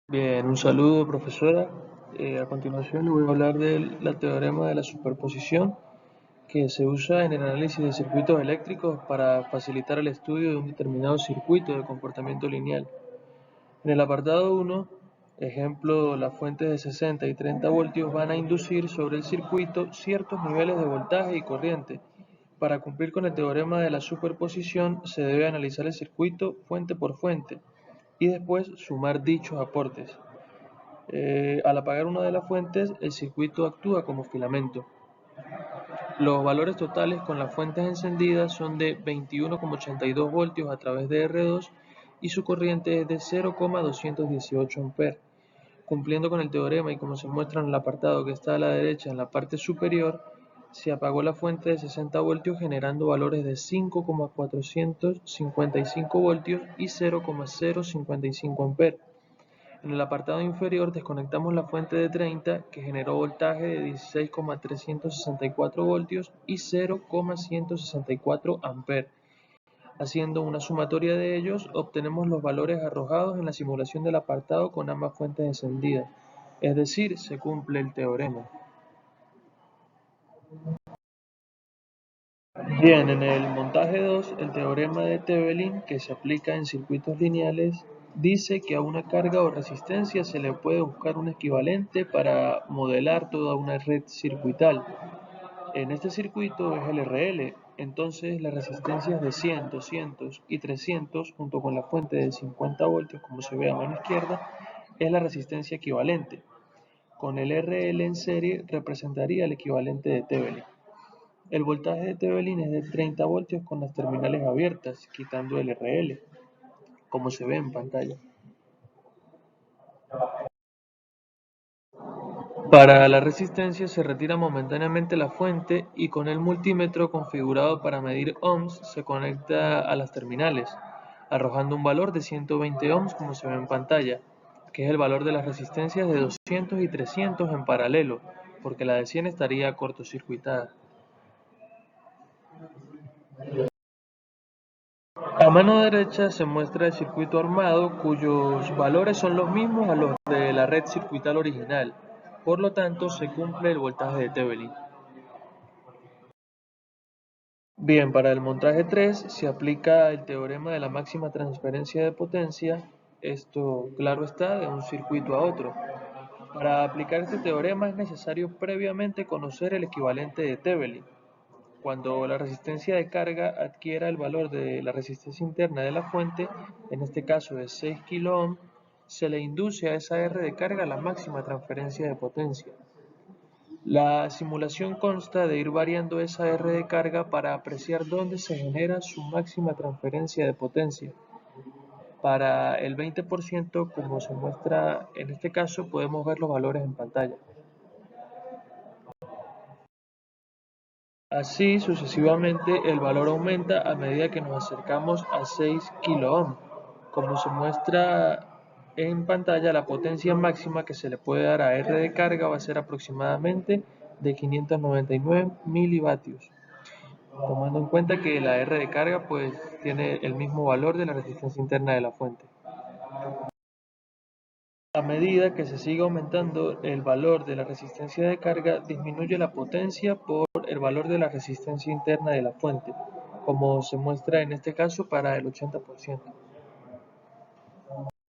Bien, un saludo, profesora. A continuación le voy a hablar del teorema de la superposición que se usa en el análisis de circuitos eléctricos para facilitar el estudio de un determinado circuito de comportamiento lineal. En el apartado 1, ejemplo, las fuentes de 60 y 30 voltios van a inducir sobre el circuito ciertos niveles de voltaje y corriente. Para cumplir con el teorema de la superposición se debe analizar el circuito fuente por fuente y después sumar dichos aportes. Al apagar una de las fuentes, el circuito actúa como filamento. Los valores totales con las fuentes encendidas son de 21,82 voltios a través de R2 y su corriente es de 0,218 amperes. Cumpliendo con el teorema y como se muestra en el apartado que está a la derecha en la parte superior, se apagó la fuente de 60 voltios generando valores de 5,455 voltios y 0,055 amperes. En el apartado inferior desconectamos la fuente de 30 que generó voltaje de 16,364 voltios y 0,164 amperes. Haciendo una sumatoria de ellos, obtenemos los valores arrojados en la simulación del apartado con ambas fuentes encendidas. Es decir, se cumple el teorema. Bien, en el montaje 2, el teorema de Thevenin, que se aplica en circuitos lineales, dice que a una carga o resistencia se le puede buscar un equivalente para modelar toda una red circuital. En este circuito es el RL, entonces las resistencias de 100, 200 y 300, junto con la fuente de 50 voltios, como se ve a mano izquierda, es la resistencia equivalente. Con el RL en serie representaría el equivalente de Thevenin. El voltaje de Thevenin es de 30 voltios con las terminales abiertas, quitando el RL, como se ve en pantalla. Para la resistencia se retira momentáneamente la fuente y con el multímetro configurado para medir ohms se conecta a las terminales, arrojando un valor de 120 ohms como se ve en pantalla, que es el valor de las resistencias de 200 y 300 en paralelo, porque la de 100 estaría cortocircuitada. A mano derecha se muestra el circuito armado cuyos valores son los mismos a los de la red circuital original, por lo tanto se cumple el voltaje de Thevenin. Bien, para el montaje 3 se aplica el teorema de la máxima transferencia de potencia, esto claro está, de un circuito a otro. Para aplicar este teorema es necesario previamente conocer el equivalente de Thevenin. Cuando la resistencia de carga adquiera el valor de la resistencia interna de la fuente, en este caso de 6 kΩ, se le induce a esa R de carga la máxima transferencia de potencia. La simulación consta de ir variando esa R de carga para apreciar dónde se genera su máxima transferencia de potencia. Para el 20%, como se muestra en este caso, podemos ver los valores en pantalla. Así sucesivamente el valor aumenta a medida que nos acercamos a 6 kΩ. Como se muestra en pantalla, la potencia máxima que se le puede dar a R de carga va a ser aproximadamente de 599 milivatios, tomando en cuenta que la R de carga pues tiene el mismo valor de la resistencia interna de la fuente. A medida que se sigue aumentando el valor de la resistencia de carga, disminuye la potencia por el valor de la resistencia interna de la fuente, como se muestra en este caso para el 80%.